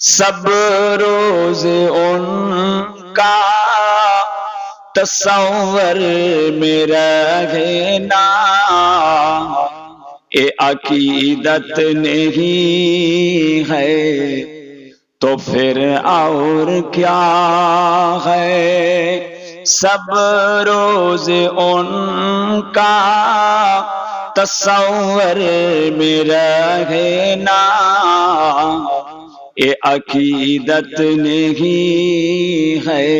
سب روز ان کا تصور میں رہے نا، اے عقیدت نہیں ہے تو پھر اور کیا ہے؟ سب روز ان کا تصور میں رہے نا، اے عقیدت نہیں ہے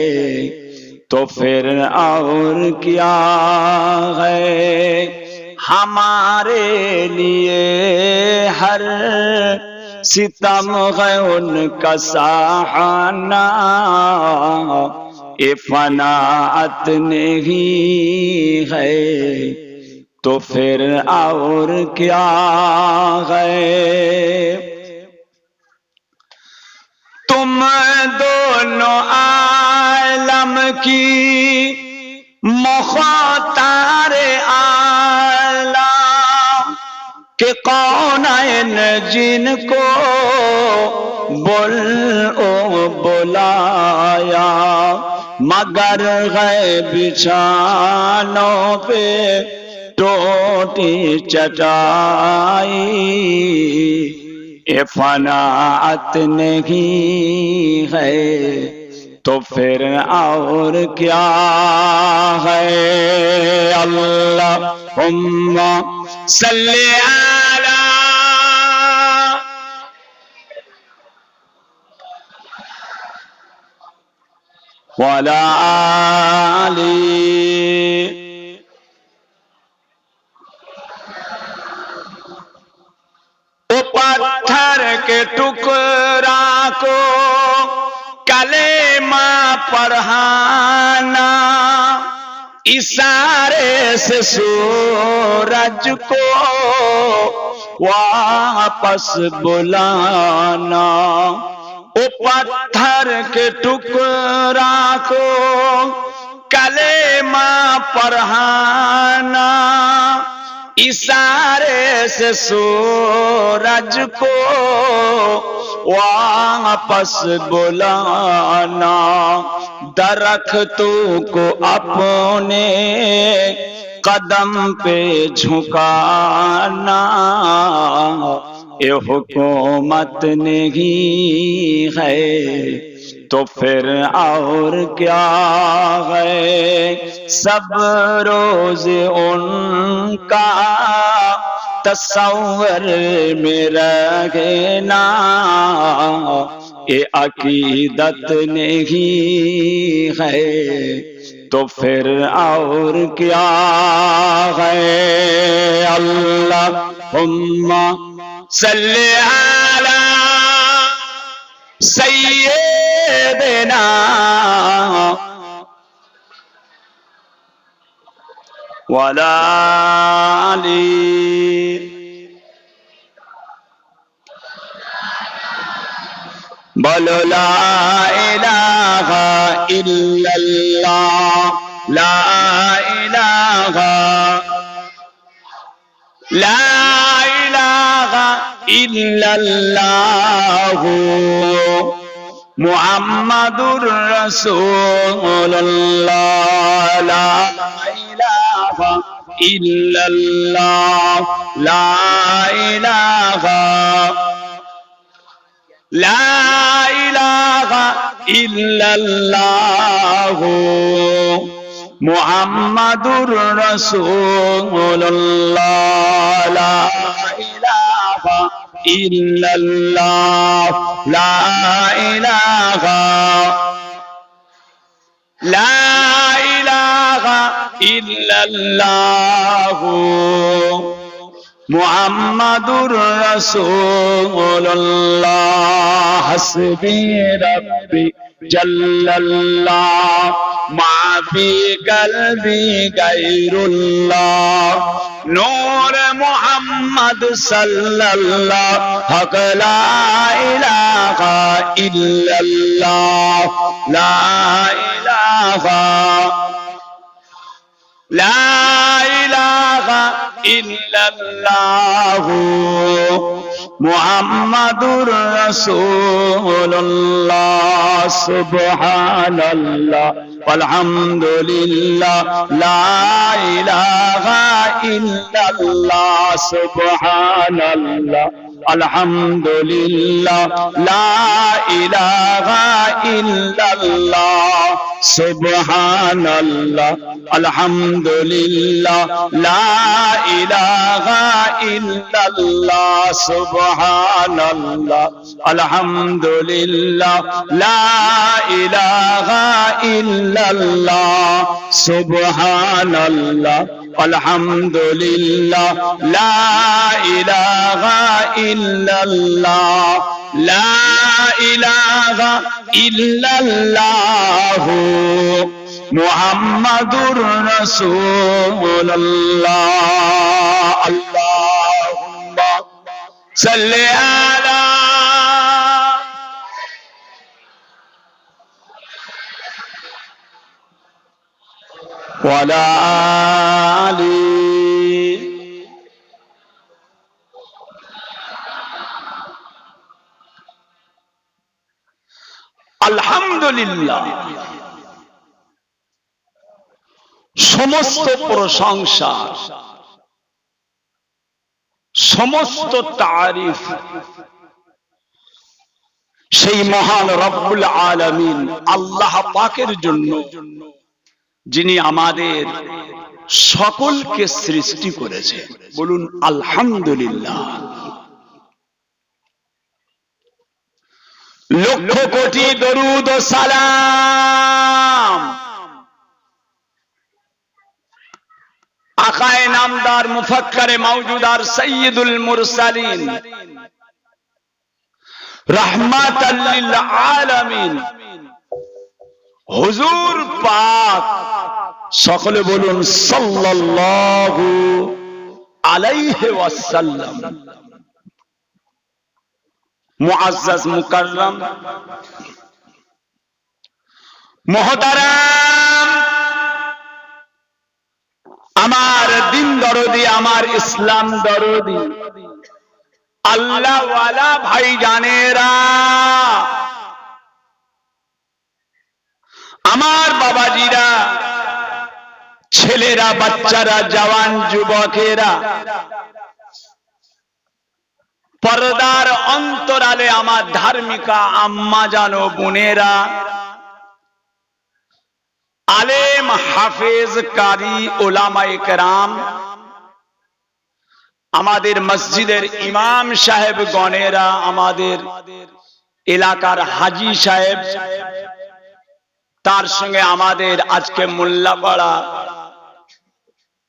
تو پھر اور کیا ہے؟ ہمارے لیے ہر ستم ہے ان کا سہانا، اے فناعت نہیں ہے تو پھر اور کیا ہے؟ تم دونوں عالم کی مختار عالم کہ کونین جن کو بلایا، مگر غیب بچھانوں پہ ٹوٹی چٹائی، اے فناعت نہیں ہے تو پھر اور کیا ہے؟ اللہم صلی علی وعلی آلہ۔ پتھر کے ٹکڑا کو کلمہ پڑھانا، اشارے سے سورج کو واپس بلانا، او پتھر کے ٹکڑا کو کلمہ پڑھانا، اشارے سے سورج کو واپس بلانا، درختوں کو اپنے قدم پہ جھکانا، یہ حکومت نہیں ہے تو پھر اور کیا ہے؟ سب روز ان کا تصور میں رہے نا، یہ عقیدت نہیں ہے تو پھر اور کیا ہے؟ اللہم صلی علی سیدنا وعلی آلہ۔ بولو لا الہ الا اللہ، لا الہ الا اللہ، محمد رسول اللہ، لا الہ الا اللہ، لا الہ الا اللہ، محمد رسول اللہ، لا الہ الا اللہ، لا الہ الا اللہ، محمد رسول اللہ۔ حسبی ربی جل اللہ، ما فی قلبی غیر اللہ، نور محمد صلی اللہ، حق لا الہ الا اللہ، لا الہ الا اللہ، মুহাম্মাদুর রাসূলুল্লাহ সুবহানাল্লাহ আলহামদুলিল্লাহ লা ইলাহা ইল্লাল্লাহ সুবহানাল্লাহ আলহামদুলিল্লাহ লা ইলাহা ইল্লাল্লাহ সুবহানাল্লাহ আলহামদুলিল্লাহ লা ইলাহা ইল্লাল্লাহ সুবহানাল্লাহ আলহামদুলিল্লাহ লা ইলাহা ইল্লাল্লাহ সুবহানাল্লাহ আলহামদুলিল্লাহ লা ইলাহা ইল্লাল্লাহ লা ইলাহা ইল্লাল্লাহ মুহাম্মাদুর রাসূলুল্লাহ আল্লাহুম্মা সাল্লি আলা ওয়া আলা আলি আলহামদুলিল্লাহ সমস্ত প্রশংসা সমস্ত তারিফ সেই মহান রব্বুল আলামিন আল্লাহ পাকের জন্য যিনি আমাদের সকলকে সৃষ্টি করেছে। বলুন আলহামদুলিল্লাহ। লক্ষ কোটি দরুদ ও সালাম আকায়ে নামদার মুফাক্কারে মাওজুদার সাইয়্যিদুল মুরসালিন রাহমাতাল লিল আলামিন হুজুর পাক, সকলে বলুন সাল্লাল্লাহু আলাইহি ওয়াসাল্লাম। মুআজ্জাজ মুকাররম মুহতারাম, আমার দিন দরদি, আমার ইসলাম দরদি আল্লাহ ওয়ালা ভাইজানেরা, আমার বাবাজিরা, ছেলেরা, বাচ্চারা, জওয়ান যুবকেরা, পর্দার অন্তরালে আমার ধার্মিকা আম্মা জানো বোনেরা, আলেম হাফেজ কারি ওলামায়ে কেরাম, আমাদের মসজিদের ইমাম সাহেব গণেরা, আমাদের এলাকার হাজী সাহেব, তার সঙ্গে আমাদের আজকে মোল্লাপাড়া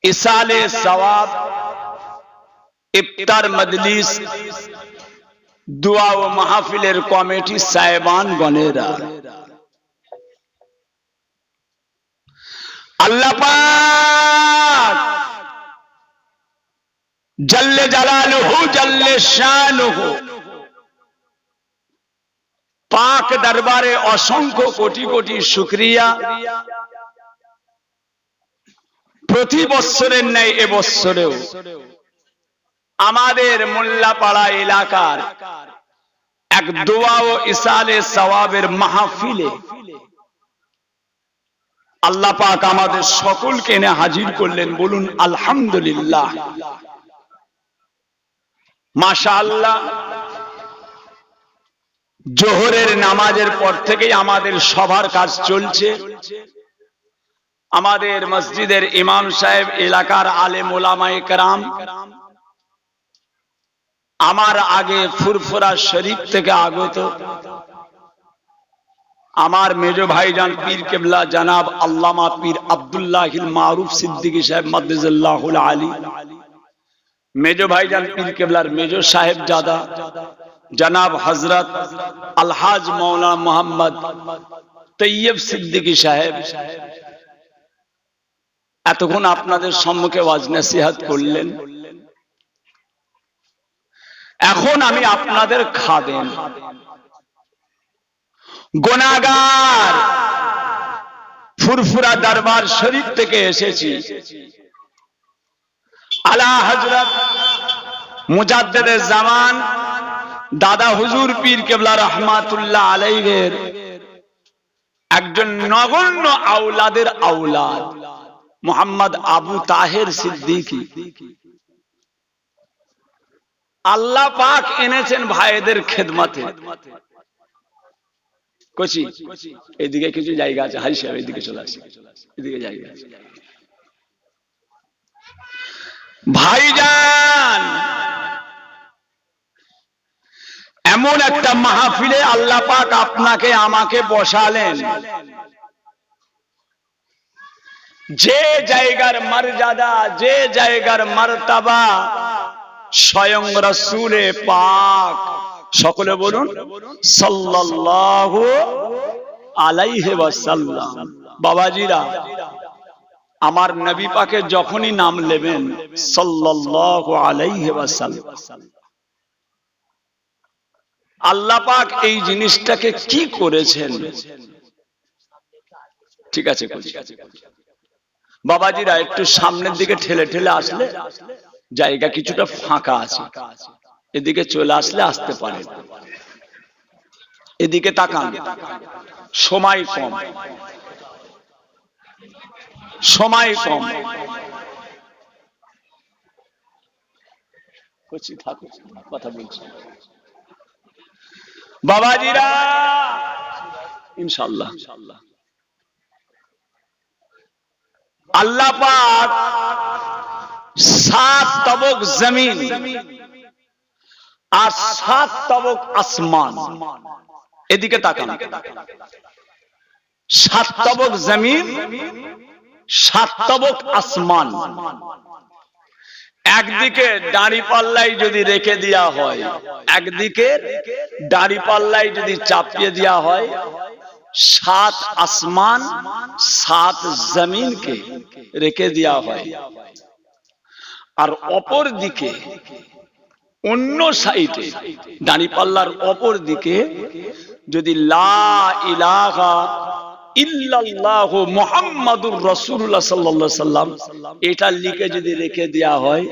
ইসালে সওয়াব ইফতার মজলিস দোয়া ও মাহফিলের কমিটি সাহেবান গণেরা, আল্লাহ পাক জাল্লে জালালুহু জাল্লে শানুহু পাক দরবারে অসংখ্য কোটি কোটি শুকরিয়া। প্রতি বছরের ন্যায় এবছরেও আমাদের মোল্লাপাড়া এলাকার এক দোয়া ও ইসালে সওয়াবের মাহফিলে আল্লাহ পাক আমাদের সকলকে এনে হাজির করলেন। বলুন আলহামদুলিল্লাহ, মাশাআল্লাহ। জোহরের নামাজের পর থেকেই আমাদের সবার কাজ চলছে। আমাদের মসজিদের ইমাম সাহেব, এলাকার আলেম ওলামায়ে কেরাম, আমার আগে ফুরফুরা শরীফ থেকে আগত আমার মেজ ভাইজান পীর কেবলা জনাব আল্লামা পীর আব্দুল্লাহিল মারুফ সিদ্দিকী সাহেব মাদ্দাজাল্লাহুল আলী, মেজ ভাইজান পীর কেবলার মেজ সাহেব জাদা জনাব হযরত আলহাজ মাওলানা মোহাম্মদ তৈয়ব সিদ্দিকী সাহেব এতক্ষণ আপনাদের সম্মুখে ওয়াজ নসিহত করলেন। এখন আমি আপনাদের খাদেম, গুনাহগার, ফুরফুরা দরবার শরীফ থেকে এসেছি। আলা হযরত মুজাদ্দিদে জামান দাদা হুজুর পীর কেবলা রহমাতুল্লাহ আলাইহির একজন নগণ্য আওলাদের আওলাদ মোহাম্মদ আবু তাহের সিদ্দিকী। আল্লাহ পাক এনেছেন ভাইদের খেদমতে। কচি এদিকে কিছু জায়গা আছে, হাজি সাহেব এদিকে চলে আসে, এদিকে জায়গা আছে। ভাইজান, এমন একটা মাহফিলে আল্লাহ পাক আপনাকে আমাকে বসালেন, যে জায়গার মর্যাদা, যে জায়গার মারতাবা স্বয়ং রাসূলে পাক, সকলে বলুন সাল্লাল্লাহু আলাইহি ওয়াসাল্লাম। বাবাজিরা, আমার নবী পাকের যখনই নাম নেবেন সাল্লাল্লাহু আলাইহি ওয়াসাল্লাম, আল্লাহ পাক এই জিনিসটাকে কি করেছেন? ঠিক আছে বাবাজিরা, একটু সামনের দিকে ঠেলে ঠেলে আসলে জায়গা কিছুটা ফাঁকা আছে, এদিকে চলে আসলে আসতে পারে। এদিকে তাকান, সময় কম, সময় কম। কথা বলছি বাবাজিরা, ইনশাআল্লাহ আল্লাহ পাক 7 তবক জমিন আর 7 তবক আসমান, এদিকে তাকান। 7 তবক জমিন, 7 তবক আসমান। একদিকে দাড়ি পাল্লাই যদি রেখে দেওয়া হয়, একদিকে দাড়ি পাল্লাই যদি চাপিয়ে দেওয়া হয়, 7 আসমান 7 জমিনকে রেখে দেওয়া হয়। আর অপর দিকে, অন্য সাইডে দাড়ি পাল্লার অপর দিকে যদি লা ইলাহা ইল্লাল্লাহ মুহাম্মাদুর রাসূলুল্লাহ সাল্লাল্লাহু আলাইহি সাল্লাম এটা লিখে যদি রেখে দেওয়া হয়,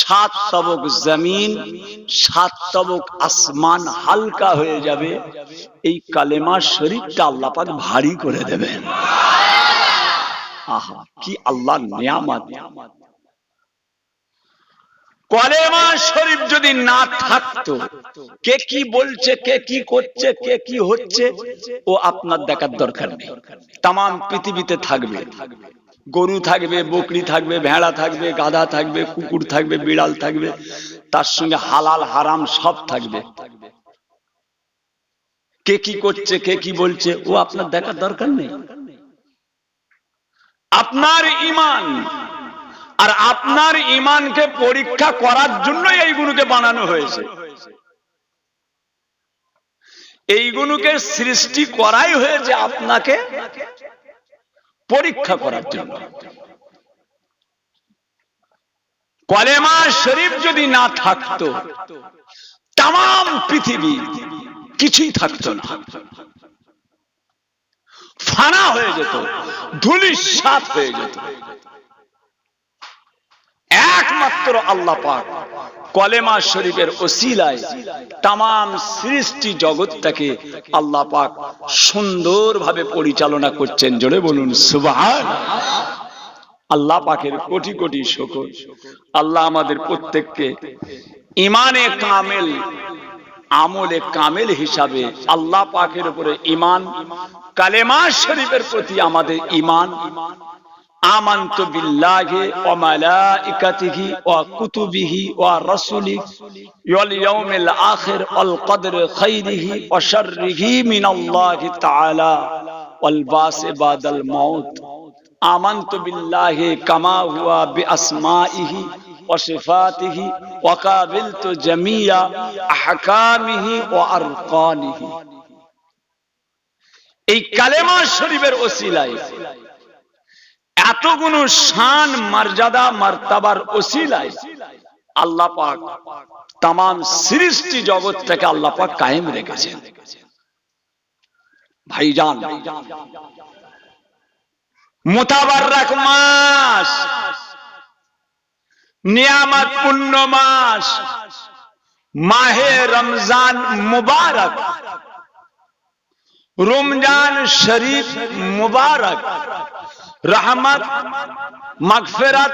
7 তবক জমিন 7 তবক আসমান হালকা হয়ে যাবে। এই কালেমা শরীফটা আল্লাহ পাক ভারী করে দেবেন। আহা, কি আল্লাহর নিয়ামত! কালেমা শরীফ যদি না থাকতো, কে কি বলছে, কে কি করছে, কে কি হচ্ছে, ও আপনার দেখার দরকার নেই। তাম পৃথিবীতে থাকবে, গরু থাকবে, বকরি থাকবে, ভেড়া থাকবে, গাধা থাকবে, কুকুর থাকবে, বিড়াল থাকবে, তার সঙ্গে হালাল হারাম সব থাকবে। কে কি করছে, কে কি বলছে, ও আপনার দেখার দরকার নেই। আপনার ঈমান আর আপনার ঈমানকে পরীক্ষা করার জন্য এইগুলোকে বানানো হয়েছে। এইগুলোকে সৃষ্টি করাই হয়েছে আপনাকে পরীক্ষা করার জন্য। কালেমা শরীফ যদি না থাকতো, তাম পৃথিবী কিছুই থাকতো না, ফানা হয়ে যেত, ধূলিসাৎ হয়ে যেত। একমাত্র আল্লাহ পাক কালেমা শরীফের ওসিলায় তাম সৃষ্টি জগৎটাকে আল্লাহ পাক সুন্দরভাবে পরিচালনা করছেন। জোরে বলুন সুবহানাল্লাহ। আল্লাহ পাকের কোটি কোটি শুকর। আল্লাহ আমাদের প্রত্যেককে ঈমানে কামেল, আমলে কামেল হিসাবে আল্লাহ পাকের উপরে ঈমান, কালেমা শরীফের প্রতি আমাদের ঈমান, আমানতু বিল্লাহি ওয়া মালাইকাতিহি ওয়া কুতুবিহি ওয়া রাসূলিহি ওয়াল ইয়াউমিল আখির ওয়াল কদরি খাইরিহি ওয়া শাররিহি মিনাল্লাহি তাআলা ওয়াল বাসি বাদাল মাউত। আমানতু বিল্লাহি কামা হুয়া বিআসমাইহি ওয়া সিফাতিহি ওয়া কাবিলতু জামিয়া আহকামিহি ওয়া আরকানিহি। এই কালেমা শরীফের ওসিলায় এতগুলো শান, মর্যাদা, মারতাবার ওসিলায় আল্লাহ পাক তাম সৃষ্টি জগৎটাকে আল্লাহ পাক কায়েম রেখেছেন। ভাইজান, মুতাবাররাক মাস, নিয়ামত পূর্ণ মাস, माहे रमजान मुबारक, रमजान शरीफ मुबारक, रहमत मगफिरत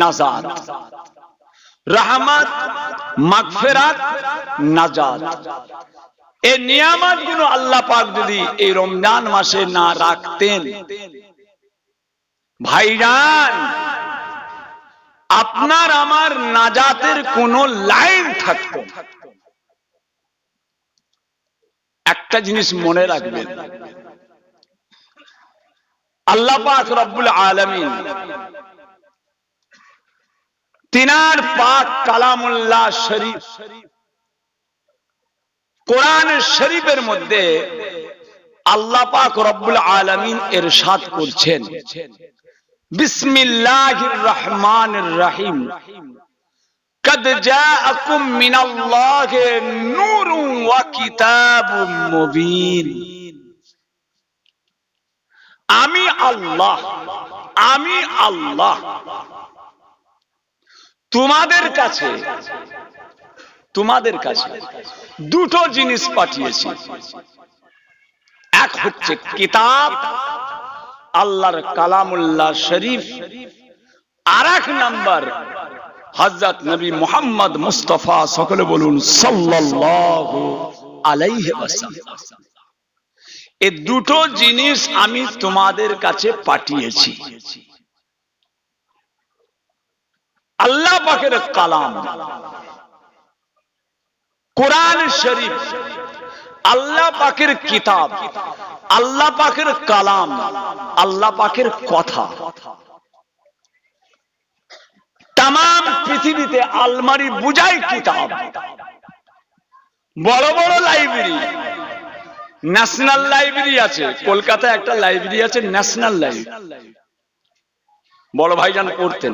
नजात, रहमत मगफिरत नजात। এই নিয়ামতগুলো আল্লাহ পাক যদি এই রমজান মাসে না রাখতেন, ভাইজান আপনার আমার নাজাতের কোনো লাইন থাকতো। একটা জিনিস মনে রাখবেন, আল্লাহ পাক রব্বুল আলামিন তিনার পাক কালামুল্লাহ শরীফ কোরআন শরীফের মধ্যে আল্লাহ পাক রব্বুল আলামিন ইরশাদ করছেন, বিসমিল্লাহির রহমানির রহিম, কদ জাআকুম মিনাল্লাহি নূরুন ওয়া কিতাবুম মুবিন। আমি আল্লাহ তোমাদের কাছে দুটো জিনিস পাঠিয়েছি। এক হচ্ছে কিতাব, আল্লাহর কালামুল্লাহ শরীফ, আর এক নাম্বার হযরত নবী মুহাম্মদ মুস্তাফা, সকলে বলুন সাল্লাল্লাহু আলাইহি ওয়াসাল্লাম। এই দুটো জিনিস আমি তোমাদের কাছে পাঠিয়েছি। আল্লাহ পাকের কালাম কোরআন শরীফ, আল্লাহ পাকের কিতাব, আল্লাহ পাকের কালাম, আল্লাহ পাকের কথা। তাম পৃথিবীতে আলমারি বুঝাই কিতাব। বড় বড় লাইব্রেরি, ন্যাশনাল লাইব্রেরি আছে, কলকাতায় একটা লাইব্রেরি আছে ন্যাশনাল লাইব্রেরি, বড় ভাইজান পড়তেন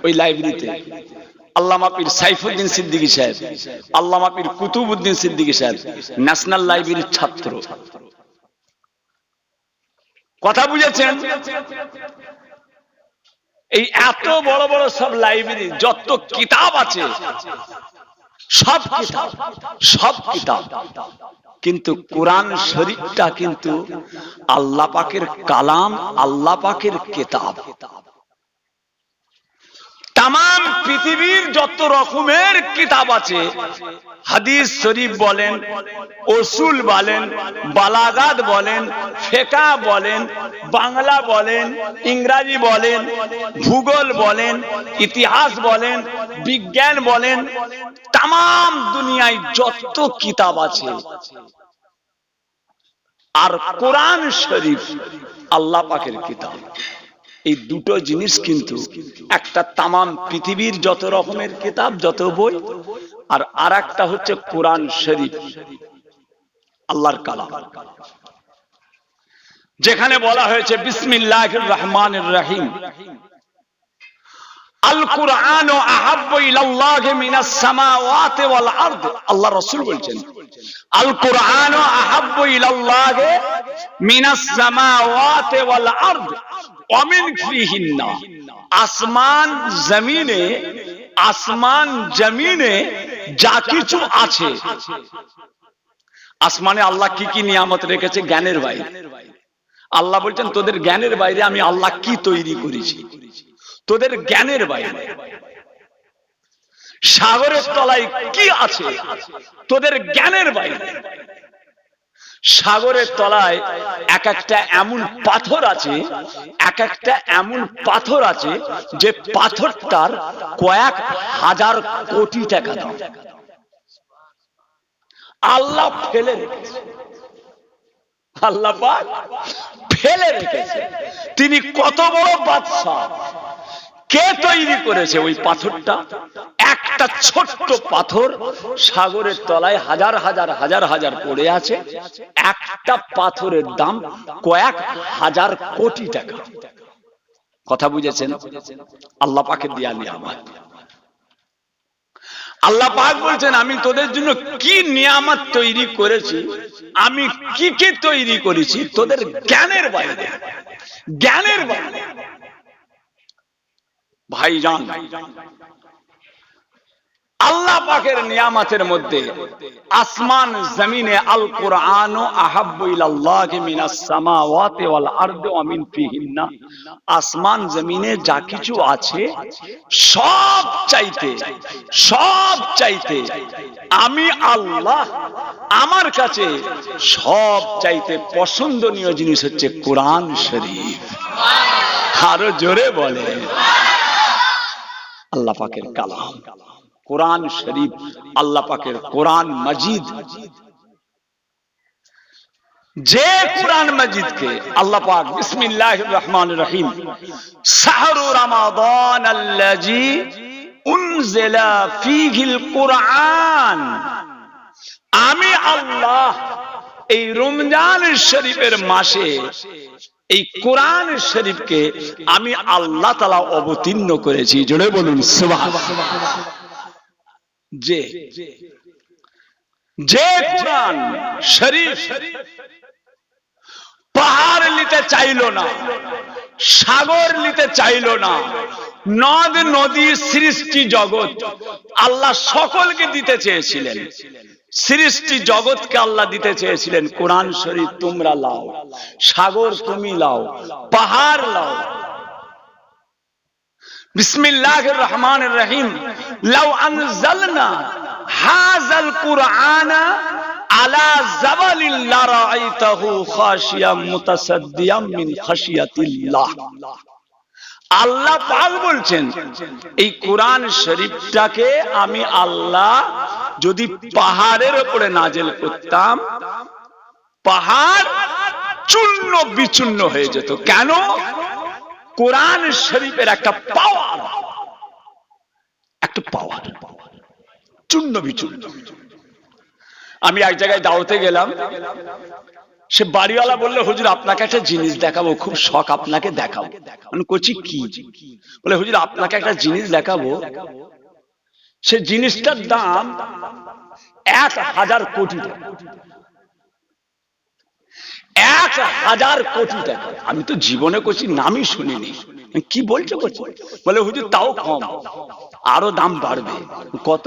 ওই লাইব্রেরিতে। আল্লামা পীর সাইফুদ্দিন সিদ্দিকী সাহেব, আল্লামা পীর কুতুবউদ্দিন সিদ্দিকী সাহেব ন্যাশনাল লাইব্রেরির ছাত্র। কথা বুঝেছেন? এই এত বড় বড় সব লাইব্রেরি, যত কিতাব আছে সব কিতাব, কিন্তু কোরআন শরীফটা কিন্তু আল্লাহ পাকের কালাম, আল্লাহ পাকের কিতাব। তাম পৃথিবীর যত রকমের কিতাব আছে, হাদিস শরীফ বলেন, উসুল বলেন, বালাগাত বলেন, ফিকহ বলেন, বাংলা বলেন, ইংরেজি বলেন, ভূগোল বলেন, ইতিহাস বলেন, বিজ্ঞান বলেন, তাম দুনিয়ায় যত কিতাব আছে, আর কোরআন শরীফ আল্লাহ পাকের কিতাব। এই দুটো জিনিস কিন্তু একটা তাম পৃথিবীর যত রকমের কিতাব, যত বই, আর আরেকটা হচ্ছে কোরআন শরীফ আল্লাহর কালাম, যেখানে বলা হয়েছে বিসমিল্লাহির রহমানির রহিম, আল কুরআন আহাব্বু ইলাল্লাহি মিনাস সামাওয়াতি ওয়াল আরদ। আল্লাহ রাসূল বলেছেন, আল কুরআন আহাব্বু ইলাল্লাহি মিনাস সামাওয়াতি ওয়াল আরদ ওয়া মিন ফিহিন্না। আসমান জমিনে যা কিছু আছে, আসমানে আল্লাহ কি কি নিয়ামত রেখেছে জ্ঞানের বাইরে। আল্লাহ বলছেন, তোদের জ্ঞানের বাইরে আমি আল্লাহ কি তৈরি করেছি, তোদের জ্ঞানের বাইরে। সাগরের তলায় কি আছে, তোদের জ্ঞানের বাইরে। সাগরের তলায় এক একটা এমন পাথর আছে, এক একটা এমন পাথর আছে যে পাথরটার কয়েক হাজার কোটি টাকা দাম। আল্লাহ ফেলে রেখেছে, আল্লাহ পাক ফেলে রেখেছে। তিনি কত বড় বাদশা, কে তৈরি করেছে ওই পাথরটা? একটা ছোট্ট পাথর সাগরের তলায় হাজার হাজার হাজার হাজার পড়ে আছে, একটা পাথরের দাম কয়েক হাজার কোটি টাকা। কথা বুঝেছেন? আল্লাহ পাকের দেয়া নিয়ামত। আল্লাহ পাক বলছেন, আমি তোদের জন্য কি নিয়ামত তৈরি করেছি, আমি কি কি তৈরি করেছি তোদের জ্ঞানের বাইরে, জ্ঞানের বাইরে। ভাইজান, আল্লাহ পাকের নিয়ামতের মধ্যে আসমান জমিনে আল কুরআন আহাব্বু ইলাল্লাহি মিনাস সামাওয়াতি ওয়াল আরদি ওয়া মিন ফিহিন্না, আসমান জমিনে যা কিছু আছে সব চাইতে আমি আল্লাহ, আমার কাছে সব চাইতে পছন্দনীয় জিনিস হচ্ছে কোরআন শরীফ। আরো জোরে বলে আল্লাহ পাকের কালাম কোরআন শরীফ, আল্লাহ পাকের কোরআন মাজিদ। যে কোরআন মাজিদকে আল্লাহ পাক বিসমিল্লাহির রহমানির রহিম শাহরু রমাদান আল্লাযী উনজিলা ফীহিল কুরআন, আমি আল্লাহ এই রমজান শরীফের মাসে এই কোরআন শরীফকে আমি আল্লাহ তাআলা অবতীর্ণ করেছি। জোরে বলুন সুবহানাল্লাহ। যে কোরআন শরীফ পাহাড় নিতে চাইলো না, সাগর নিতে চাইলো না, নদ নদী সৃষ্টি জগৎ আল্লাহ সকলকে দিতে চেয়েছিলেন। সৃষ্টি জগৎকে আল্লাহ দিতে চেয়েছিলেন কোরআন শরীফ তোমরা লাও, সাগর তুমি লাও, পাহাড় লাও। বিসমিল্লাহির রহমানির রহিম লাউ আনজালনা হাযাল কুরআনা আলা জাবালিন লারাআইতাহু খাশিয়াম মুতাসাদ্দিয়াম মিন খাশিয়াতিল্লাহ। আল্লাহ পাক বলছেন এই কোরআন শরীফটাকে আমি আল্লাহ যদি পাহাড়ের উপরে নাজিল করতাম, পাহাড় চূর্ণ বিচূর্ণ হয়ে যেত। কেন? কোরআন শরীফের একটা পাওয়ার, চূর্ণ বিচূর্ণ। আমি এক জায়গায় দাওয়াতে গেলাম, সে বাড়িওয়ালা বললো হুজুর আপনাকে একটা জিনিস দেখাবো, খুব শখ আপনাকে দেখাবো। আমি কইছি কি? বলে হুজুর আপনাকে একটা জিনিস দেখাবো, সে জিনিসটার দাম 1000 কোটি টাকা। 1000 কোটি টাকা। আমি তো জীবনে করছি নামই শুনিনি। কি বলছো? বলে হুজুর তাও কম, আরো দাম বাড়বে। কত?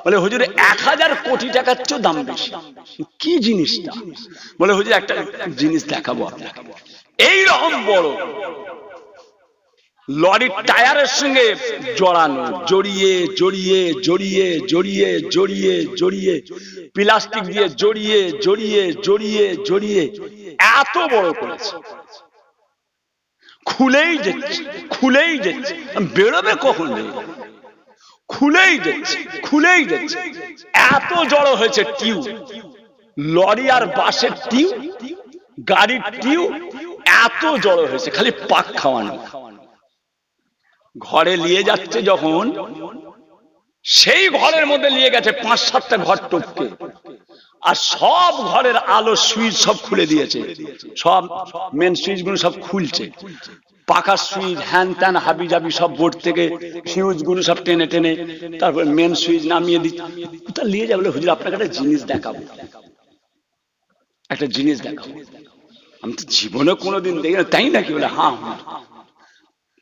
বলে হুজুর 1000 কোটি টাকার চেয়ে দাম বেশি। কি জিনিসটা? বলে হুজুর একটা জিনিস দেখাবো আপনাকে, এইরকম বড় লরির টায়ারের সঙ্গে জড়ানো, জড়িয়ে জড়িয়ে জড়িয়ে জড়িয়ে জড়িয়ে জড়িয়ে প্লাস্টিক দিয়ে জড়িয়ে জড়িয়ে জড়িয়ে জড়িয়ে এত বড় করেছে, খুলেই যাচ্ছে, খুলেই যাচ্ছে, বেরোবে কখন? খুলেই যাচ্ছে, খুলেই যাচ্ছে। এত জড়ো হয়েছে টিউ, লরি আর বাসের টিউ, গাড়ির টিউ এত জড়ো হয়েছে, খালি পাক খাওয়ানো। ঘরে নিয়ে যাচ্ছে যখন, সেই ঘরের মধ্যে নিয়ে গেছে 5-7টা ঘর টপকে, আর সব ঘরের আলো সুইচ সব খুলে দিয়েছে, সব মেন সুইচ গুলো সব খুলছে, পাকা সুইচ হ্যান ত্যান হাবি জাবি সব বোর্ড থেকে ফিউজ গুলো সব টেনে টেনে তারপরে মেন সুইচ নামিয়ে দিচ্ছে। নিয়ে যাবে হুজুর আপনাকে একটা জিনিস দেখাবো, একটা জিনিস দেখাবো। আমি তো জীবনে কোনোদিন দেখি না, তাই নাকি? বলে হ্যাঁ,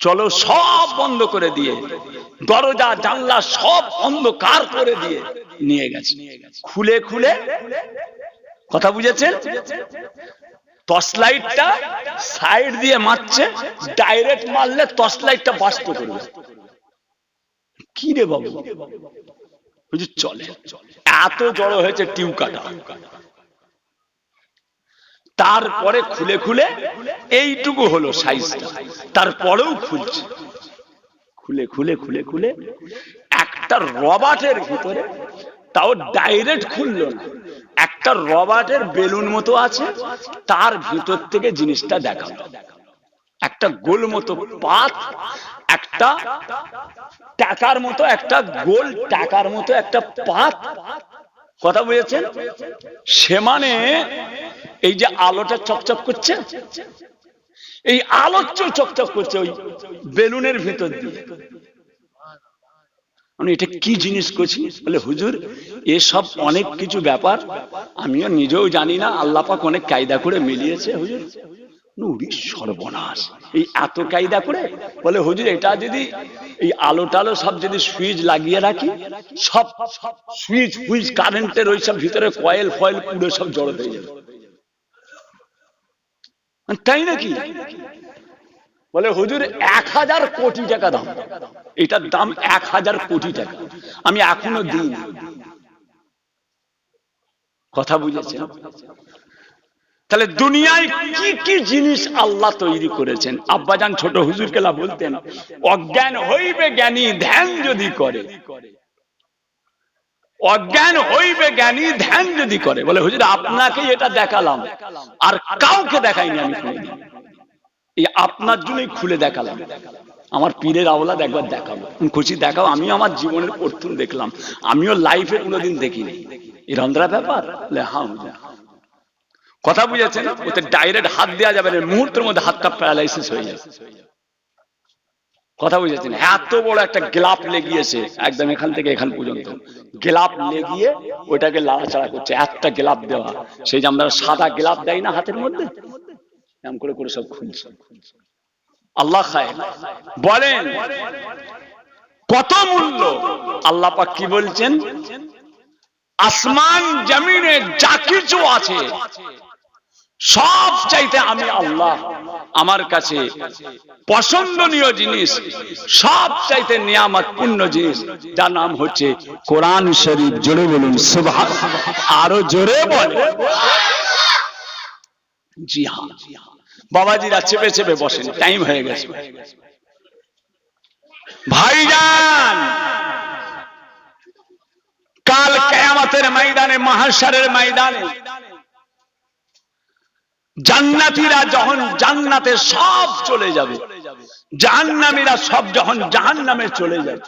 চলো। সব বন্ধ করে দিয়ে, দরজা জানলা সব অন্ধকার করে দিয়ে নিয়ে গেছে। খুলে খুলে, কথা বুঝেছেন? টর্চ লাইটটা সাইড দিয়ে মারছে, ডাইরেক্ট মারলে টর্চ লাইটটা বাস্ট করবে। কি রে বাবু? বুঝি চলে, এত জড়ো হয়েছে টিউ কাটা। তারপরে খুলে খুলে এইটুকু হলো সাইজটা, তারপরেও খুলছে, খুলে খুলে খুলে খুলে একটা রবার্টের ভিতরে, তাও ডাইরেক্ট খুললো না, একটা রবার্টের বেলুন মতো আছে, তার ভিতর থেকে জিনিসটা দেখালো। একটা গোল মতো পাত, একটা টাকার মতো, একটা গোল টাকার মতো একটা পাত, কথা বুঝেছেন? সে মানে এই যে আলোটা চকচক করছে, এই আলোর চেয়ে চকচক করছে ওই বেলুনের ভিতর দিয়ে। আমি এটা কি জিনিস করছি? বলে হুজুর এসব অনেক কিছু ব্যাপার আমিও নিজেও জানি না, আল্লাহ পাক অনেক কায়দা করে মিলিয়েছে হুজুর। নুরি সর্বনাশ, এই এত কায়দা করে বলে হুজুর এটা যদি এই আলো টালো সব যদি সুইচ লাগিয়ে রাখি, সব সুইচ হুইচ কারেন্টের ওই সব ভিতরে কয়েল ফয়েল পুরো সব জড়ো হয়ে যাবে, তাই নাকি? বলে হুজুর 1000 কোটি টাকা দাম, এটার দাম 1000 কোটি টাকা, আমি এখনো দিইনি। কথা বুঝেছেন? তাহলে দুনিয়ায় কি কি জিনিস আল্লাহ তৈরি করেছেন। আব্বাজান ছোট হুজুর কেলা বলতেন, অজ্ঞান হইবে জ্ঞানী ধ্যান যদি করে, অজ্ঞান হইবে জ্ঞানী ধ্যান যদি করে। বলে হুজুর আপনাকে এটা দেখালাম, আর কাউকে দেখাইনি আমি কোনোদিন, এই আপনার জন্যই খুলে দেখালাম। আমার পীরের আওলাদ একবার দেখাবো, খুশি দেখাও। আমি আমার জীবনের প্রথম দেখলাম, আমিও লাইফে কোনোদিন দেখিনি। এই রন্ধ্রা ব্যাপার। হ্যাঁ, কথা বুঝেছেন? ওতে ডাইরেক্ট হাত দেওয়া যাবে না, মুহূর্তের মধ্যে হাতটা প্যারালাইসিস হয়ে যাবে। কথা বুঝেছেন? এত বড় একটা গ্লাপ লেগিয়েছে একদম এখান থেকে এখান পর্যন্ত, গ্লাপ লেগিয়ে ওটাকে লাড়াচাড়া করছে। একটা গ্লাপ দেওয়া, সেই যে আমরা সাদা গ্লাপ দেয় না হাতের মধ্যে, এমন করে করে সব খুলছে। আল্লাহ খায় বলেন কত মূল্য। আল্লাহ পাক কি বলছেন? আসমান জমিনে যা কিছু আছে সব চাইতে আমি আল্লাহ, আমার কাছে পছন্দনীয় জিনিস, সব চাইতে নিয়ামতপূর্ণ জিনিস, যার নাম হচ্ছে কোরআন শরীফ। জোরে বলুন সুবহানাল্লাহ, আরো জোরে বলেন। জি হ্যাঁ বাবাজিরা চেপে চেপে বসেন, টাইম হয়ে গেছে। ভাইজান কাল কিয়ামতের ময়দানে, মাহশরের ময়দানে জান্নাতীরা যখন জান্নাতে সব চলে যাবে, জাহান্নামীরা সব যখন জাহান্নামে চলে যাবে,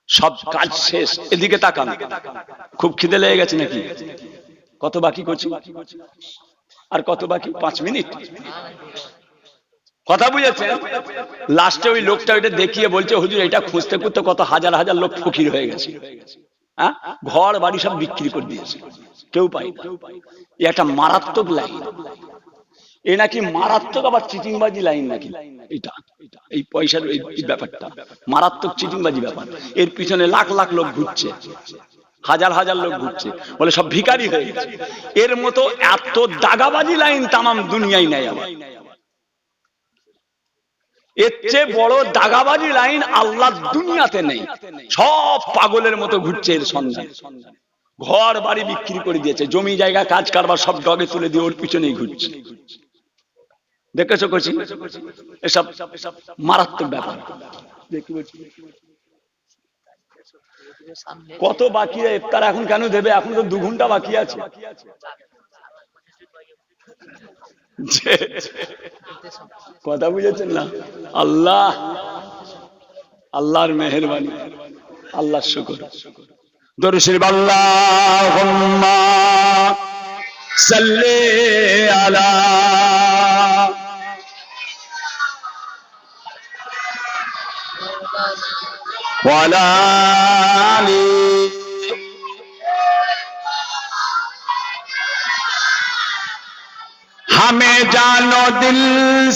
সব কাজ শেষ। এদিকে তাকান, খুব খিদে লেগে গেছে নাকি? কত বাকি করছি? আর কত বাকি? 5 মিনিট। কথা বুঝেছেন? লাস্টে ওই লোকটা ওইটা দেখিয়ে বলছে, হুজুর এটা খুঁজতে খুঁজতে কত হাজার হাজার লোক ফকির হয়ে গেছে, হ্যাঁ, ঘর বাড়ি সব বিক্রি করে দিয়েছে, কেউ পায় না। একটা মারাত্মক লাইন, এ নাকি মারাত্মক আবার চিটিংবাজি লাইন নাকি এটা, এই পয়সার এই ব্যাপারটা মারাত্মক চিটিংবাজি ব্যাপার। এর পিছনে লাখ লাখ লোক ঘুরছে, হাজার হাজার লোক ঘুরছে, বলে সব ভিখারি হয়ে গেছে। এর মতো এত দাগাবাজি লাইন তামাম দুনিয়ায় নাই। আবার এর চেয়ে বড় দাগাবাজি লাইন আল্লাহ দুনিয়াতে নেই। সব পাগলের মতো ঘুরছে এর সন্ধান, ঘর বাড়ি বিক্রি করে দিয়েছে, জমি জায়গা কাজ কারবার সব ডগে তুলে দিয়ে ওর পিছনেই ঘুরছে। দেখেছো করছি এসব মারাত্মক ব্যাপার। কত বাকি? ইফতার এখন কেন দেবে? এখন তো 2 ঘন্টা বাকি আছে। কথা বুঝেছেন না? আল্লাহ, আল্লাহর মেহেরবানি, আল্লাহর শুকর। দরুদ শরীফ আল্লাহুম্মা সাল্লি আলা ওয়ালা আলি हमें जानो दिल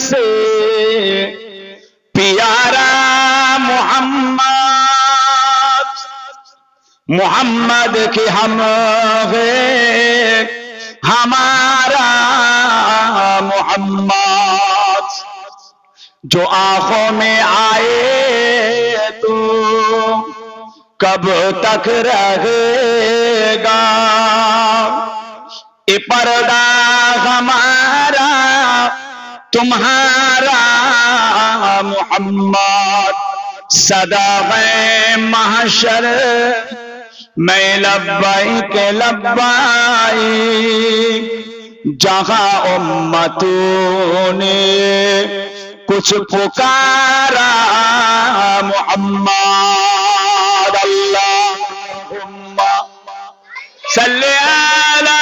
से प्यारा मोहम्मद, मोहम्मद की हम है हमारा मोहम्मद, जो आंखों में आए तो कब तक रहेगा, ये पर्दा हमारा तुम्हारा मोहम्मद, सदा है महशर मैं लब्बाइक लब्बाइक, जहां उम्मतों ने कुछ पुकारा मोहम्मद। अल्लाहुम्मा सल्ली अला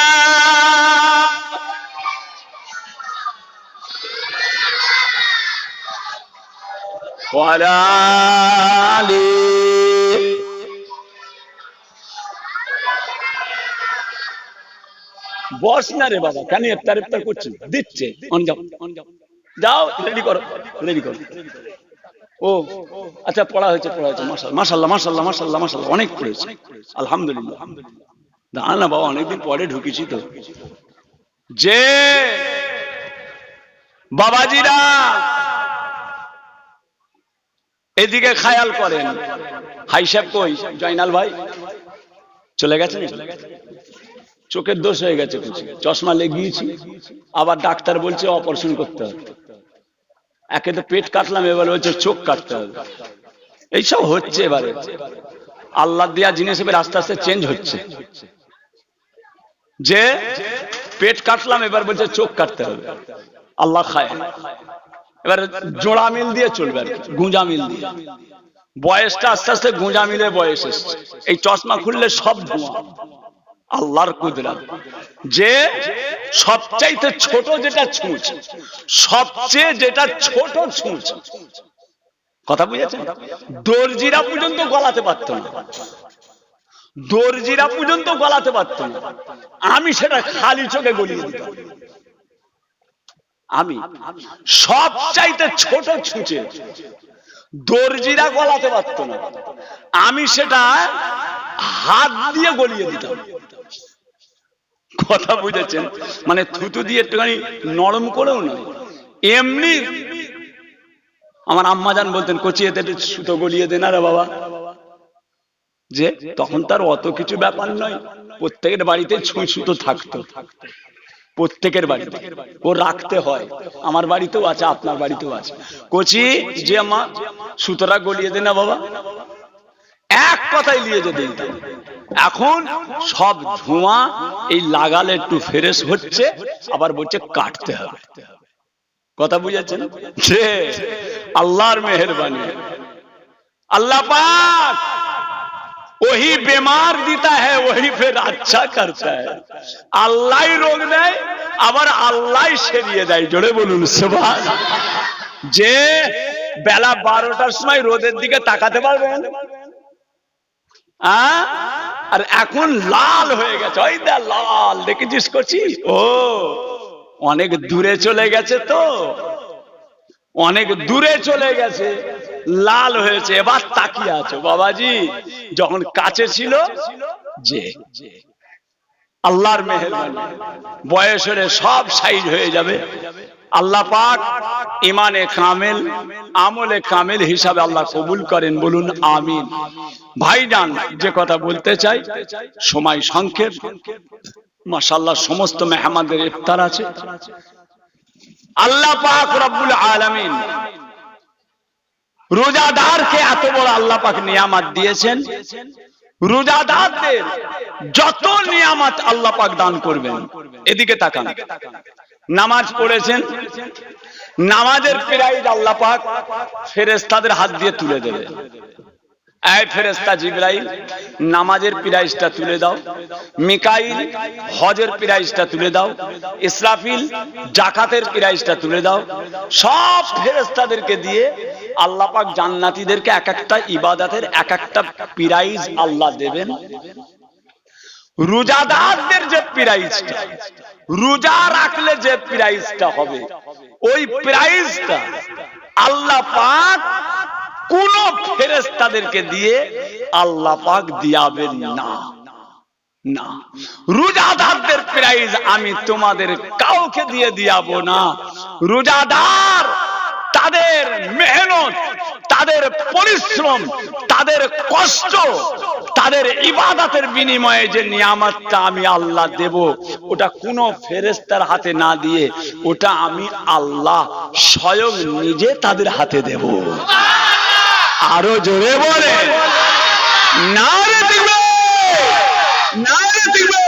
ওয়ালা আলি। বস না রে বাবা, কেন ইফতার ইফতার করছিস? দিচ্ছে, যাও রেডি করো, রেডি করো। ও আচ্ছা, পড়া হয়েছে, পড়া হয়েছে, মাশাআল্লাহ মাশাআল্লাহ মাশাআল্লাহ মাশাআল্লাহ, অনেক পড়েছে, আলহামদুলিল্লাহ। দাঁড়া না বাবা, অনেকদিন পরে ঢুকেছি তো। যে বাবাজিরা এদিকে খেয়াল করেন, হাই সাহেব কই? জয়নাল ভাই চলে গেছে, চোখের দোষ হয়ে গেছে, চশমা লেগিয়েছি, আবার ডাক্তার বলছে অপারেশন করতে হবে। একে তো পেট কাটলাম, এবার বলছে চোখ কাটতে হবে। এইসব হচ্ছে, এবারে আল্লাহ দেয়া জিনিস এবার আস্তে আস্তে চেঞ্জ হচ্ছে। যে পেট কাটলাম, এবার বলছে চোখ কাটতে হবে, আল্লাহ খায়। এবার জোড়া মিল দিয়ে চলবে, আর গুঁজা মিল দিয়ে। বয়সটা আস্তে আস্তে গুঁজা মিলে বয়স এসছে। এই চশমা খুললে সব ধোঁয়া, আল্লাহর কুদরত। যে সবচাইতে ছোট যেটা ছুঁচ, সবচেয়ে যেটা ছোট ছুঁচ, কথা বুঝেছেন? দর্জিরা পর্যন্ত গলাতে পারত না, দর্জিরা পর্যন্ত গলাতে পারত না। আমি সেটা খালি চোখে গলিয়ে দিতাম। আমি সবচাইতে ছোট ছুঁচে দর্জিরা গলাতে পারত না, আমি সেটা হাত দিয়ে গলিয়ে দিতাম। কথা বুঝেছেন? মানে থুতু দিয়ে একটুখানি নরম করেও না, এমনি। আমার আম্মাজান বলতেন, কচি এতে সুতো গলিয়ে দে না রে বাবা। যে তখন তার অত কিছু ব্যাপার নয়, প্রত্যেকের বাড়িতে ছুঁই সুতো থাকতো, প্রত্যেকের বাড়িতে ও রাখতে হয়। আমার বাড়িতেও আছে, আপনার বাড়িতেও আছে। কচি যে মা সুতোটা গলিয়ে দে না বাবা, এক কথাই নিয়ে যেতে দিতাম। এখন সব ধোঁয়া, এই লাগালে একটু ফ্রেশ হচ্ছে, আবার বলছে কাটতে হবে। কথা বুঝেছেন? যে আল্লাহর মেহেরবানি, अल्लाह पाक वही बीमार देता है, वही फिर अच्छा करता है। अल्लाह ही रोग दे, আবার আল্লাহ সেরিয়ে দেয়। জোরে বলুন সুবহানাল্লাহ। যে বেলা 12টার সময় রোদের দিকে তাকাতে পারবেন? আর এখন লাল হয়ে গেছে, ওই দা লাল, দেখেছিস করছি? ও অনেক দূরে চলে গেছে, তো অনেক দূরে চলে গেছে, লাল হয়েছে, এবার তাকিয়ে আছো। বাবাজি যখন কাছে ছিল, যে আল্লাহর মেহেরবানি বয়স হলে সব সাইজ হয়ে যাবে। আল্লাহ পাক ইমানে কামেল, আমলে কামেল হিসাবে আল্লাহ কবুল করেন, বলুন আমিন। ভাইজান, যে কথা বলতে চাই, সময় সংক্ষেপ। মাশাআল্লাহ সমস্ত মেহমানদের ইফতার আছে। আল্লাহ পাক রব্বুল আলামিন রোজাদারকে এত বড় আল্লাহ পাক নিয়ামত দিয়েছেন। রোজাদারদের যত নিয়ামত আল্লাহ পাক দান করবেন, এদিকে তাকান। নামাজ পড়েছেন, নামাজের প্রাইজ আল্লাহ পাক ফেরেশতাদের হাত দিয়ে তুলে দেবে। এই ফেরেশতা জিবরাইল নামাজের প্রাইজটা তুলে দাও, মিকাইল হজের প্রাইজটা তুলে দাও, ইসরাফিল যাকাতের প্রাইজটা তুলে দাও। সব ফেরেশতাদেরকে দিয়ে আল্লাহ পাক জান্নাতীদেরকে এক একটা ইবাদতের এক একটা প্রাইজ আল্লাহ দেবেন। রোজাদারদের যে প্রাইজটা, রোজা রাখলে যে প্রাইজটা হবে, ওই প্রাইজটা আল্লাহ পাক কোন ফেরেশতাদেরকে দিয়ে আল্লাহ পাক দিয়াবেন না। না, রোজাদারদের প্রাইজ আমি তোমাদের কাউকে দিয়ে দিয়াবো না। রোজাদার তাদের মেহনত, তাদের পরিশ্রম, তাদের কষ্ট, তাদের ইবাদতের বিনিময়ে যে নিয়ামতটা আমি আল্লাহ দেব, ওটা কোন ফেরেশতার হাতে না দিয়ে, ওটা আমি আল্লাহ স্বয়ং নিজে তাদের হাতে দেব। আরো জোরে বলে নারে দিবে, নারে দিবে।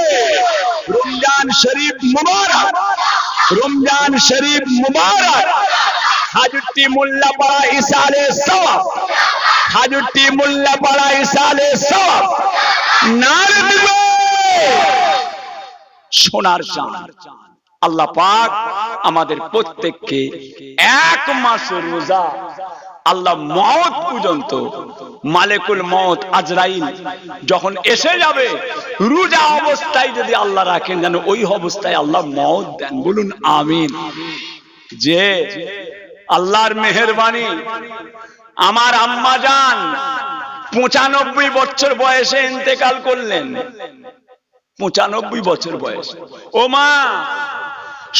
রমজান শরীফ মুবারক, রমজান শরীফ মুবারক। হাজুটি মোল্লাপাড়া ইসালে সওয়াব, হাজুটি মোল্লাপাড়া ইসালে সওয়াব। নারে দিবে সোনার চাঁদ। আল্লাহ পাক আমাদের প্রত্যেককে এক মাস রোজা আল্লাহ মওত পর্যন্ত মালিকুল মউত আজরাইল যখন এসে যাবে, রোজা অবস্থায় যদি আল্লাহ রাখেন যেন ওই অবস্থায় আল্লাহ মউত দেন। বলুন আমিন। যে আল্লাহর মেহেরবানি, আমার আম্মা জান 95 বছর বয়সে ইন্তেকাল করলেন। 95 বছর বয়স। ও মা,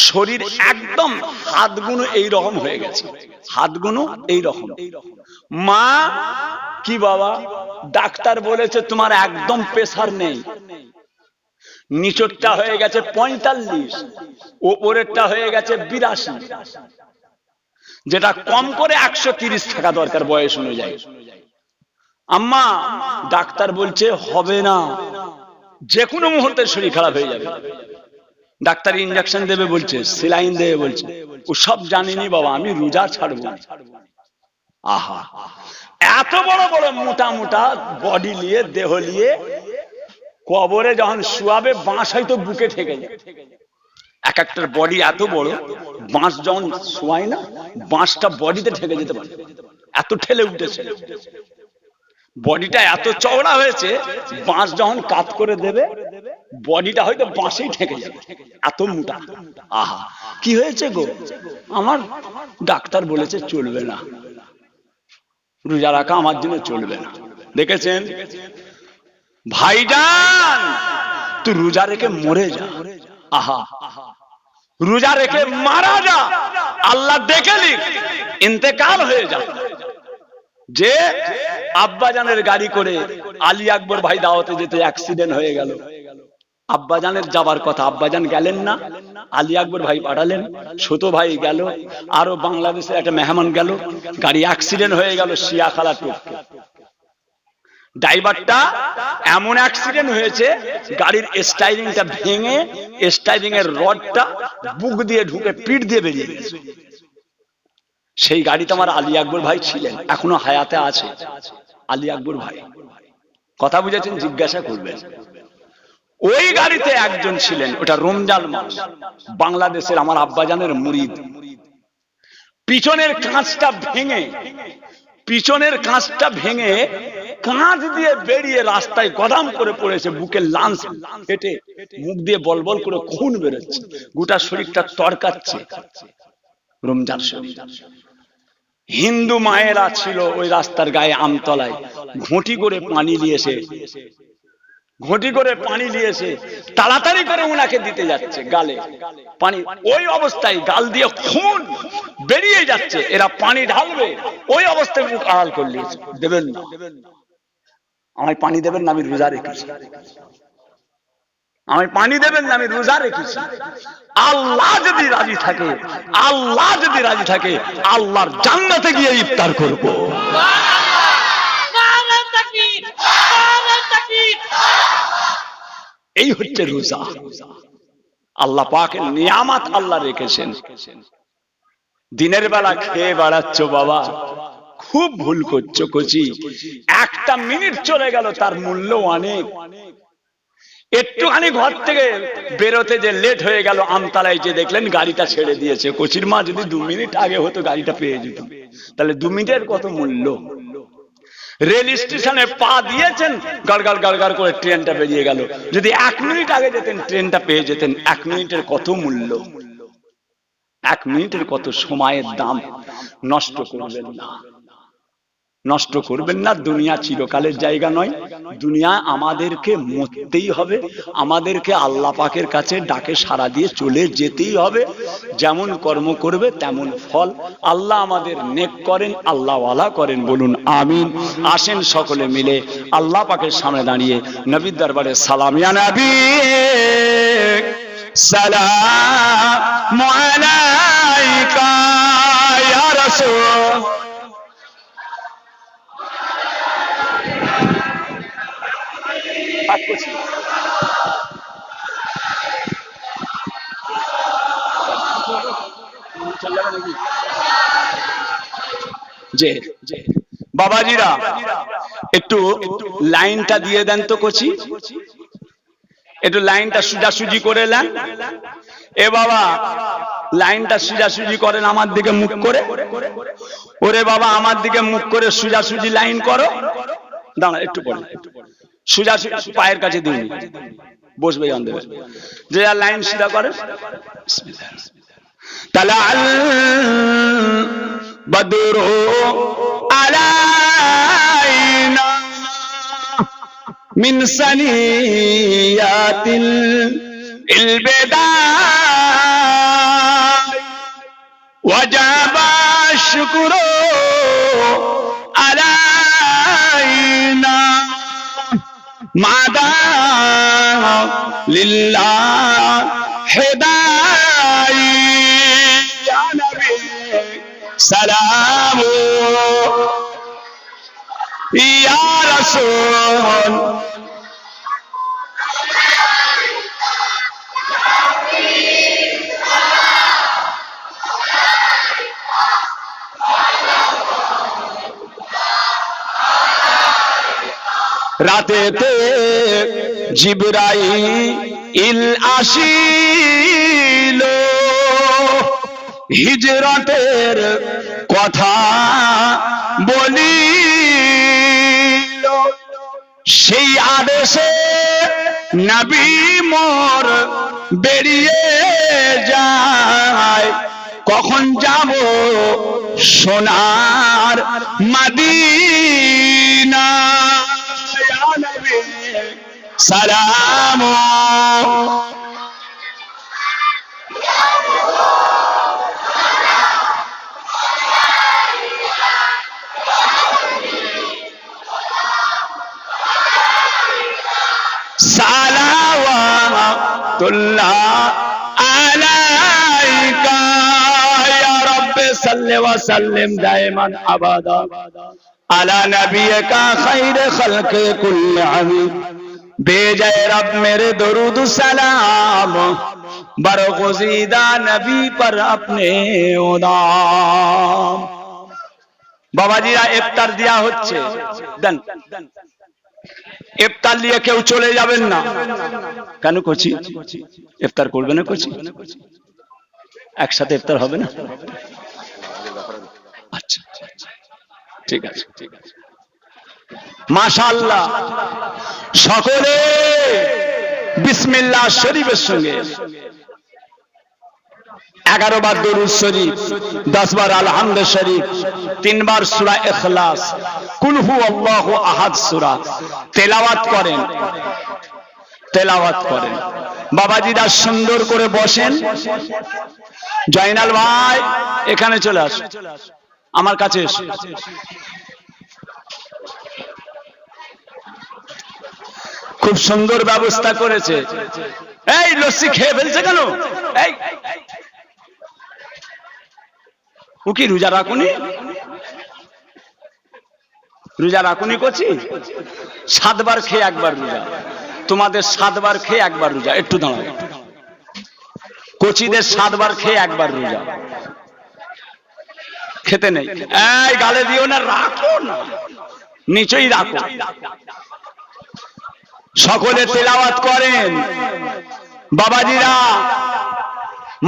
শরীর একদম হাতগুলো এইরকম হয়ে গেছে, হাতগুলো এইরকম। মা কি বাবা, ডাক্তার বলেছে তোমার একদম প্রেসার নেই, নিচরটা হয়ে গেছে 45, ওপরেরটা হয়ে গেছে 82, যেটা কম করে 130 থাকা দরকার বয়স অনুযায়ী। আম্মা ডাক্তার বলছে হবে না, যে কোনো মুহূর্তে শরীর খারাপ হয়ে যাবে। ডাক্তার ইনজেকশন দেবে বলছে, সেলাইন দেবে বলছে, ও সব জানিনি বাবা, আমি রোজা ছাড়বো। আহা, এত বড় বড় মোটা মোটা বডি নিয়ে, দেহ নিয়ে কবরে যখন শুয়াবে, বাঁশ হয়তো বুকে ঠেকে যায়। এক একটার বডি এত বড়, বাঁশ যখন শোয়ায় না, বাঁশটা বডিতে ঠেকে যেতে পারে, এত ঠেলে উঠেছে। বডিটা এত চওড়া হয়েছে, বাঁশ যখন কাত করে দেবে, বডিটা হয়তো বাঁশেই ঠেকে যাবে, এত মোটা। আহা, কি হয়েছে গো? আমার ডাক্তার বলেছে চলবে না, রোজা রাখা আমার জন্য চলবে না। দেখেছেন ভাইজান, তুই রোজা রেখে মরে যা। আহা, রোজা রেখে মারা যা, আল্লাহ দেখে লিখ, ইন্তেকাল হয়ে যা। যে আব্বাজানের গাড়ি করে আলী আকবর ভাই দাওয়াতে যেতে অ্যাক্সিডেন্ট হয়ে গেল, আব্বাজানের যাবার কথা, আব্বাজান গেলেন না, আলী আকবর ভাই পাঠালেন, ছোট ভাই গেল, আরো বাংলাদেশের একটা মেহমান গেল, গাড়ি অ্যাক্সিডেন্ট হয়ে গেল শিয়াখালা টপকে। ড্রাইভারটা এমন অ্যাক্সিডেন্ট হয়েছে, গাড়ির স্টাইরিংটা ভেঙে, স্টাইরিং এর রডটা বুক দিয়ে ঢুকে পিঠ দিয়ে বেরিয়ে গেছে। সেই গাড়িতে আমার আলী আকবর ভাই ছিলেন, এখনো হায়াতে আছে আলী আকবর ভাই। কথা বুঝেছেন? জিজ্ঞাসা করবেন। ওই গাড়িতে একজন ছিলেন, ওটা রমজান মাস, বাংলাদেশের আমার আব্বাজানের মুরিদ। পিছনের কাঁচটা ভেঙে, পিছনের কাঁচটা ভেঙে কাঁচ দিয়ে বেরিয়ে রাস্তায় গদাম করে পড়েছে, বুকে লাঞ্চ ফেটে, মুখ দিয়ে বলবল করে খুন বেরোচ্ছে, গোটা শরীরটা তড়কাচ্ছে। রমজান শরীফ। হিন্দু মায়েরা ছিল ওই রাস্তার গায়ে আমতলায়, ঘটি করে পানি নিয়েছে, ঘটি করে পানি নিয়েছে, তাড়াতাড়ি করে উনাকে দিতে যাচ্ছে গালে পানি। ওই অবস্থায় গাল দিয়ে খুন বেরিয়ে যাচ্ছে, এরা পানি ঢালবে, ওই অবস্থায় মুখ আড়াল করে নিয়েছে, দেবেন না, আমায় পানি দেবেন না, আমি রোজা রেখেছি, আমায় পানি দেবেন না, আমি রোজা রেখেছি। আল্লাহ যদি রাজি থাকে, আল্লাহ যদি রাজি থাকে, আল্লাহর জান্নাতে গিয়ে ইফতার করব। এই হচ্ছে রোজা। আল্লাহ পাকের নিয়ামত আল্লাহ রেখেছেন। দিনের বেলা খেয়ে বেড়াচ্ছ বাবা, খুব ভুল করছো কচি। একটা মিনিট চলে গেল, তার মূল্য অনেক। একটুখানি ঘর থেকে বেরোতে যে লেট হয়ে গেল, আমতলায় যে দেখলেন গাড়িটা ছেড়ে দিয়েছে, কচির মা যদি 2 মিনিট আগে হতো গাড়িটা পেয়ে যেত, তাহলে 2 মিনিটের কত মূল্য। রেল স্টেশনে পা দিয়েছেন, গড়গড় গড়গড় করে ট্রেনটা বেরিয়ে গেল, যদি 1 মিনিট আগে যেতেন ট্রেনটা পেয়ে যেতেন। 1 মিনিটের কত মূল্য, 1 মিনিটের কত সময়ের দাম। নষ্ট করবেন না, নষ্ট করবেন না। দুনিয়া চিরকালের জায়গা নয়, দুনিয়া আমাদেরকে মরতেই হবে, আমাদেরকে আল্লাহ পাকের কাছে ডাকে সাড়া দিয়ে চলে যেতেই হবে। যেমন কর্ম করবে তেমন ফল। আল্লাহ আমাদের নেক করেন, আল্লাহ ওয়ালা করেন, বলুন আমিন। আসেন সকলে মিলে আল্লাহ পাকের সামনে দাঁড়িয়ে নবীর দরবারে সালাম। ইয়া নবী সালাম আলাইকা ইয়া রাসূল। বাবাজিরা একটু লাইনটা দিয়ে দেন তো কচি, একটু লাইনটা সুজাসুজি করে নেন। এ বাবা লাইনটা সুজাসুজি করেন আমার দিকে মুখ করে। ওরে বাবা আমার দিকে মুখ করে সোজাসুজি লাইন করো, দাঁড়া একটু পরে, সোজাসুজি পায়ের কাছে দিন বসবে জান দেবে, যে আর লাইন সিধা করে তালাল বদরু আলাইনা মিন সানিয়াতিল ইলবিদা ওয়াজাবা শুকরু আলাইনা মাদা লিল্লাহ হিদাই ইয়া নবী সালামু ইয়া রাসূল রাতেতে জিবরাইল আসিল হিজরতের কথা বলিল, সেই আদেশে নবী মোর বেরিয়ে যায়, কখন যাব সোনার মদিনা সালাম সালাওয়াতুল্লাহ আলাইকা ইয়া রাব্বি সাল্লি ওয়া সাল্লিম দাইমান আবাদা আলা নবিয়িকা খায়রে খালকে কুল্লি আমিন भेजे रब मेरे दरूद सलाम बरगुज़ीदा नबी पर अपने उदाम। বাবাজিরা ইফতার দেয়া হচ্ছে, দেন ইফতার নিয়ে কেউ চলে যাবেন না। কেন করছি? ইফতার করবে না করছি, একসাথে ইফতার হবে না? আচ্ছা ঠিক আছে ঠিক আছে মাশাআল্লাহ। সকলে বিসমিল্লাহ শরীফের সঙ্গে 11 বার দরুদ শরীফ, 10 বার আলহামদ শরীফ, 3 বার সূরা ইখলাস, কুল হুয়াল্লাহু আহাদ সূরা তেলাওয়াত করেন, তেলাওয়াত করেন। বাবাজিরা সুন্দর করে বসেন। জয়নাল ভাই এখানে চলে আসো, আমার কাছে এসো। খুব সুন্দর ব্যবস্থা করেছে। এই লস্যি খেয়ে ফেলছে কেন? এই ও কি রোজা রাখুনি? রোজা রাখুনি কচি? 7 বার খেয়ে 1 বার রোজা, তোমাদের 7 বার খেয়ে 1 বার রোজা। একটু দাঁড়াও, কচিদের 7 বার খেয়ে 1 বার রোজা, খেতে নেই। এই গালে দিও না, রাখো না, নিচেই রাখো। সকলে তেলাওয়াত করেন। বাবাজিরা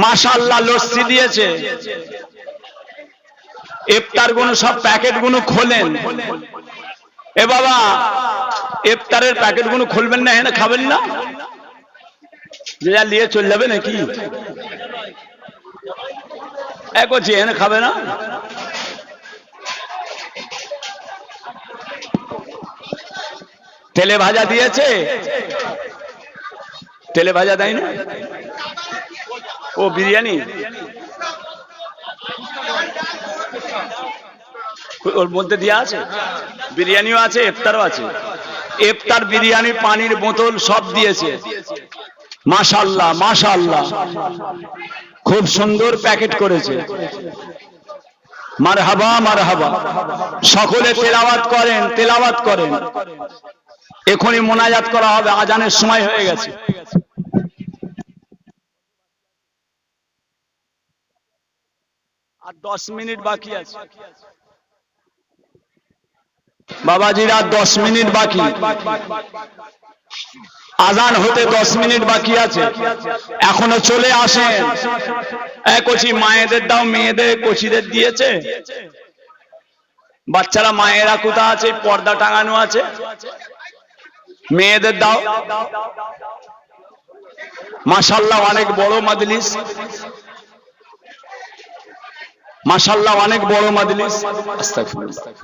মাশাআল্লাহ লস্যি দিয়েছে। ইফতার গুলো সব প্যাকেট গুলো খোলেন। এ বাবা ইফতারের প্যাকেট গুলো খুলবেন না, এখানে খাবেন না, যে যা নিয়ে চলে যাবে নাকি? একছি এখানে খাবে না। তেলে ভাজা দিয়েছে, তেলে ভাজা দেয় না? ও বিরিয়ানি, ওর মধ্যে দেওয়া আছে, বিরিয়ানিও আছে, ইফতারও আছে। ইফতার, বিরিয়ানি, পানির বোতল সব দিয়েছে। মাশাআল্লাহ মাশাআল্লাহ, খুব সুন্দর প্যাকেট করেছে। মারহাবা মারহাবা। সকলে তেলাওয়াত করেন, তেলাওয়াত করেন। এখনই মোনাজাত করা হবে, আজানের সময় হয়ে গেছে। আর 10 মিনিট বাকি আছে। বাবাজিরা 10 মিনিট বাকি, আজান হতে 10 মিনিট বাকি আছে। এখনো চলে আসেন। কচি মায়েদের দাও, মেয়েদের কচিদের দিয়েছে, বাচ্চারা মায়েরা কোথা আছে? পর্দা টাঙানো আছে, মেয়েদের দাও। মাশাআল্লাহ অনেক বড় মাজলিস, মাশাআল্লাহ অনেক বড় মাজলিস। আস্তাগফিরুল্লাহ।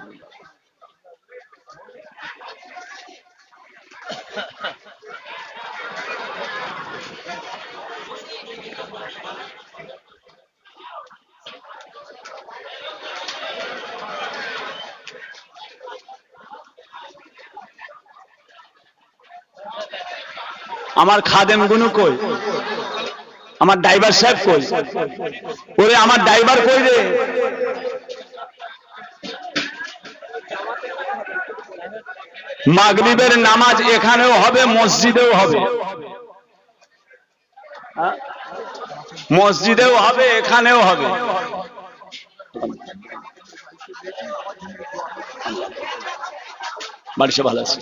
আমার খাদেম গুলো কই? আমার ড্রাইভার সাহেব কই? ওরে আমার ড্রাইভার কই রে? মাগরিবের নামাজ এখানেও হবে, মসজিদেও হবে, মসজিদেও হবে, এখানেও হবে। বাড়ি সে ভালো আছে?